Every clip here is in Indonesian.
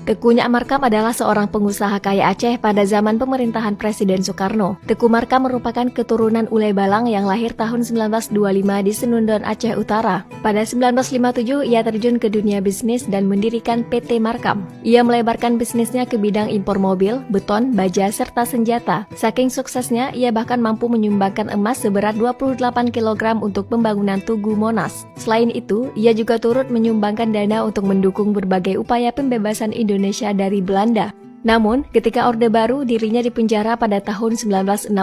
Teuku Nyak Markam adalah seorang pengusaha kaya Aceh pada zaman pemerintahan Presiden Soekarno. Teuku Markam merupakan keturunan Ule Balang yang lahir tahun 1925 di Senundon, Aceh Utara. Pada 1957, ia terjun ke dunia bisnis dan mendirikan PT Markam. Ia melebarkan bisnisnya ke bidang impor mobil, beton, baja, serta senjata. Saking suksesnya, ia bahkan mampu menyumbangkan emas seberat 28 kg untuk pembangunan Tugu Monas. Selain itu, ia juga turut menyumbangkan dana untuk mendukung berbagai upaya pembebasan Indonesia dari Belanda. Namun, ketika Orde Baru, dirinya dipenjara pada tahun 1966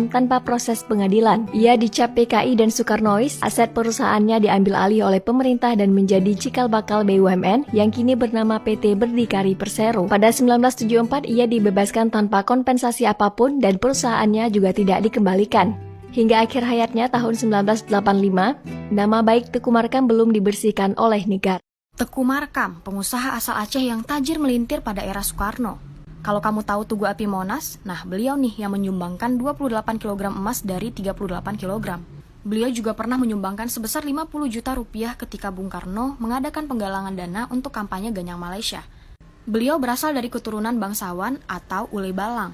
tanpa proses pengadilan. Ia dicap PKI dan Soekarnois, aset perusahaannya diambil alih oleh pemerintah dan menjadi cikal bakal BUMN yang kini bernama PT Berdikari Persero. Pada 1974, ia dibebaskan tanpa kompensasi apapun dan perusahaannya juga tidak dikembalikan. Hingga akhir hayatnya tahun 1985, nama baik Teuku Markam belum dibersihkan oleh negara. Teuku Markam, pengusaha asal Aceh yang tajir melintir pada era Soekarno. Kalau kamu tahu Tugu Api Monas, nah beliau nih yang menyumbangkan 28 kg emas dari 38 kg. Beliau juga pernah menyumbangkan sebesar 50 juta rupiah ketika Bung Karno mengadakan penggalangan dana untuk kampanye Ganyang Malaysia. Beliau berasal dari keturunan bangsawan atau Ule Balang.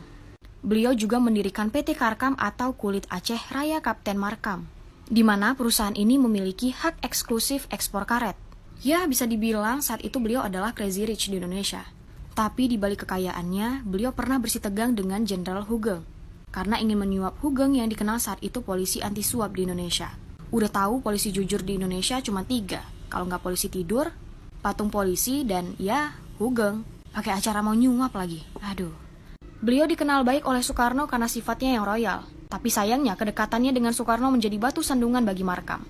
Beliau juga mendirikan PT Karkam atau Kulit Aceh Raya Kapten Markam, di mana perusahaan ini memiliki hak eksklusif ekspor karet. Ya, bisa dibilang saat itu beliau adalah crazy rich di Indonesia. Tapi di balik kekayaannya, beliau pernah bersitegang dengan Jenderal Hugeng karena ingin menyuap Hugeng yang dikenal saat itu polisi anti suap di Indonesia. Udah tahu polisi jujur di Indonesia cuma 3. Kalau nggak polisi tidur, patung polisi, dan ya Hugeng. Pakai acara mau nyuap lagi. Aduh. Beliau dikenal baik oleh Soekarno karena sifatnya yang royal. Tapi sayangnya kedekatannya dengan Soekarno menjadi batu sandungan bagi Markam.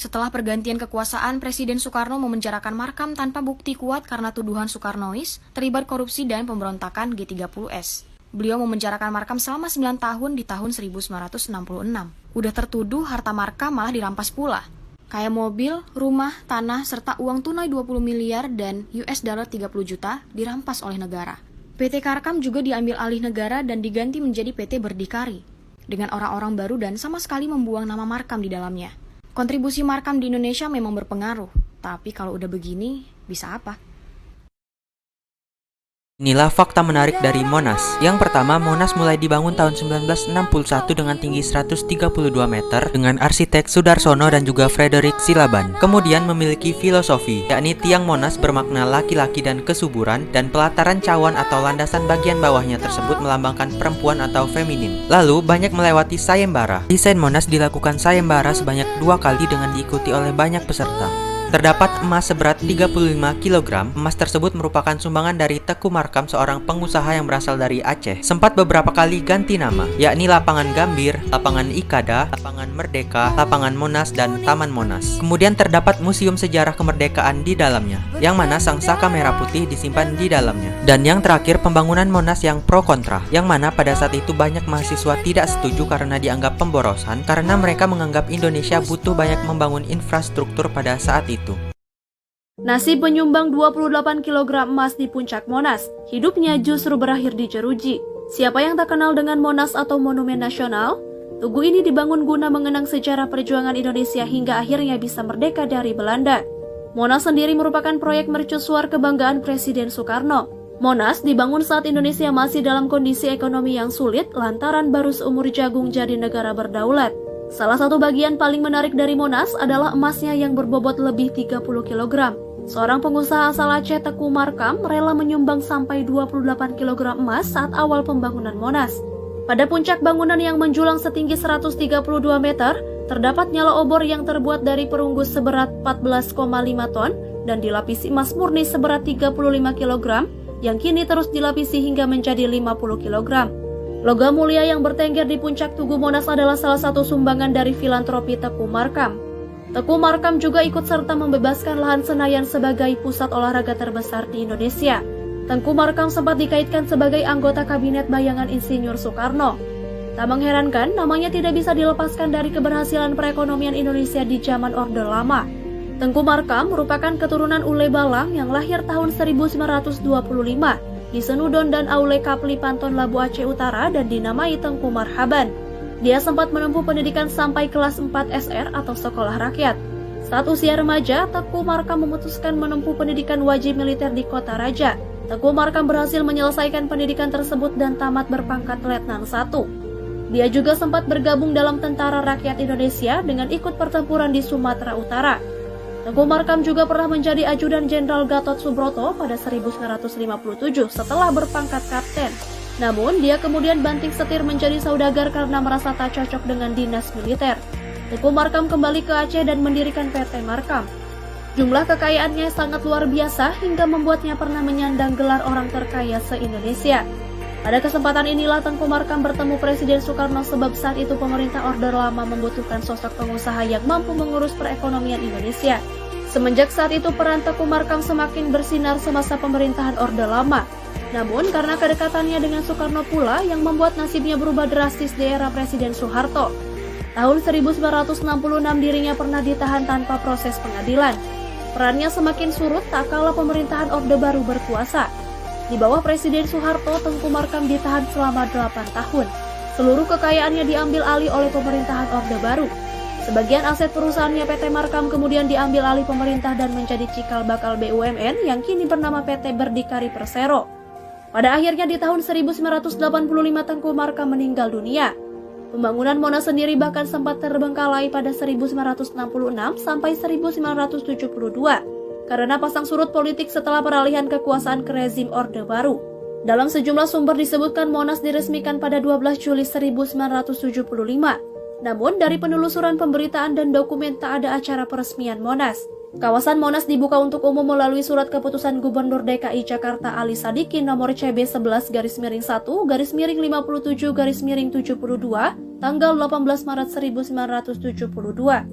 Setelah pergantian kekuasaan, Presiden Soekarno memenjarakan Markam tanpa bukti kuat karena tuduhan Soekarnois terlibat korupsi dan pemberontakan G30S. Beliau memenjarakan Markam selama 9 tahun di tahun 1966. Udah tertuduh, harta Markam malah dirampas pula. Kayak mobil, rumah, tanah, serta uang tunai 20 miliar dan US dollar 30 juta dirampas oleh negara. PT Karkam juga diambil alih negara dan diganti menjadi PT Berdikari, dengan orang-orang baru dan sama sekali membuang nama Markam di dalamnya. Kontribusi Markam di Indonesia memang berpengaruh, tapi kalau udah begini, bisa apa? Inilah fakta menarik dari Monas. Yang pertama, Monas mulai dibangun tahun 1961 dengan tinggi 132 meter dengan arsitek Sudarsono dan juga Frederick Silaban. Kemudian memiliki filosofi, yakni tiang Monas bermakna laki-laki dan kesuburan, dan pelataran cawan atau landasan bagian bawahnya tersebut melambangkan perempuan atau feminin. Lalu banyak melewati sayembara. Desain Monas dilakukan sayembara sebanyak 2 kali dengan diikuti oleh banyak peserta. Terdapat emas seberat 35 kg. Emas tersebut merupakan sumbangan dari Teuku Markam, seorang pengusaha yang berasal dari Aceh. Sempat beberapa kali ganti nama, yakni Lapangan Gambir, Lapangan Ikada, Lapangan Merdeka, Lapangan Monas, dan Taman Monas. Kemudian terdapat Museum Sejarah Kemerdekaan di dalamnya, yang mana sang saka merah putih disimpan di dalamnya. Dan yang terakhir, pembangunan Monas yang pro kontra, yang mana pada saat itu banyak mahasiswa tidak setuju karena dianggap pemborosan, karena mereka menganggap Indonesia butuh banyak membangun infrastruktur pada saat itu. Nasib penyumbang 28 kg emas di puncak Monas, hidupnya justru berakhir di jeruji. Siapa yang tak kenal dengan Monas atau Monumen Nasional? Tugu ini dibangun guna mengenang sejarah perjuangan Indonesia hingga akhirnya bisa merdeka dari Belanda. Monas sendiri merupakan proyek mercusuar kebanggaan Presiden Soekarno. Monas dibangun saat Indonesia masih dalam kondisi ekonomi yang sulit lantaran baru seumur jagung jadi negara berdaulat. Salah satu bagian paling menarik dari Monas adalah emasnya yang berbobot lebih 30 kg. Seorang pengusaha asal Aceh, Teuku Markam, rela menyumbang sampai 28 kg emas saat awal pembangunan Monas. Pada puncak bangunan yang menjulang setinggi 132 meter, terdapat nyala obor yang terbuat dari perunggu seberat 14,5 ton dan dilapisi emas murni seberat 35 kg yang kini terus dilapisi hingga menjadi 50 kg. Logam mulia yang bertengger di puncak Tugu Monas adalah salah satu sumbangan dari filantropi Teuku Markam. Teuku Markam juga ikut serta membebaskan lahan Senayan sebagai pusat olahraga terbesar di Indonesia. Teuku Markam sempat dikaitkan sebagai anggota kabinet bayangan Insinyur Soekarno. Tak mengherankan, namanya tidak bisa dilepaskan dari keberhasilan perekonomian Indonesia di zaman Orde Lama. Teuku Markam merupakan keturunan Ule Balang yang lahir tahun 1925 di Senudon dan Aule Kapli Panton Labu Aceh Utara dan dinamai Tengku Marhaban. Dia sempat menempuh pendidikan sampai kelas 4 SR atau sekolah rakyat. Saat usia remaja, Teuku Markam memutuskan menempuh pendidikan wajib militer di Kota Raja. Teuku Markam berhasil menyelesaikan pendidikan tersebut dan tamat berpangkat Letnan 1. Dia juga sempat bergabung dalam Tentara Rakyat Indonesia dengan ikut pertempuran di Sumatera Utara. Teuku Markam juga pernah menjadi ajudan Jenderal Gatot Subroto pada 1957 setelah berpangkat kapten. Namun, dia kemudian banting setir menjadi saudagar karena merasa tak cocok dengan dinas militer. Teuku Markam kembali ke Aceh dan mendirikan PT Markam. Jumlah kekayaannya sangat luar biasa hingga membuatnya pernah menyandang gelar orang terkaya se-Indonesia. Pada kesempatan inilah Teuku Markam bertemu Presiden Soekarno sebab saat itu pemerintah Orde Lama membutuhkan sosok pengusaha yang mampu mengurus perekonomian Indonesia. Semenjak saat itu peran Teuku Markam semakin bersinar semasa pemerintahan Orde Lama. Namun karena kedekatannya dengan Soekarno pula yang membuat nasibnya berubah drastis di era Presiden Soeharto. Tahun 1966 dirinya pernah ditahan tanpa proses pengadilan. Perannya semakin surut tak kala pemerintahan Orde Baru berkuasa. Di bawah Presiden Soeharto, Teuku Markam ditahan selama 8 tahun. Seluruh kekayaannya diambil alih oleh pemerintahan Orde Baru. Sebagian aset perusahaannya PT Markam kemudian diambil alih pemerintah dan menjadi cikal bakal BUMN yang kini bernama PT Berdikari Persero. Pada akhirnya di tahun 1985 Teuku Markam meninggal dunia. Pembangunan Monas sendiri bahkan sempat terbengkalai pada 1966 sampai 1972 karena pasang surut politik setelah peralihan kekuasaan ke rezim Orde Baru. Dalam sejumlah sumber disebutkan Monas diresmikan pada 12 Juli 1975. Namun dari penelusuran pemberitaan dan dokumen tak ada acara peresmian Monas. Kawasan Monas dibuka untuk umum melalui surat keputusan Gubernur DKI Jakarta Ali Sadikin nomor CB 11/1/57/72 tanggal 18 Maret 1972.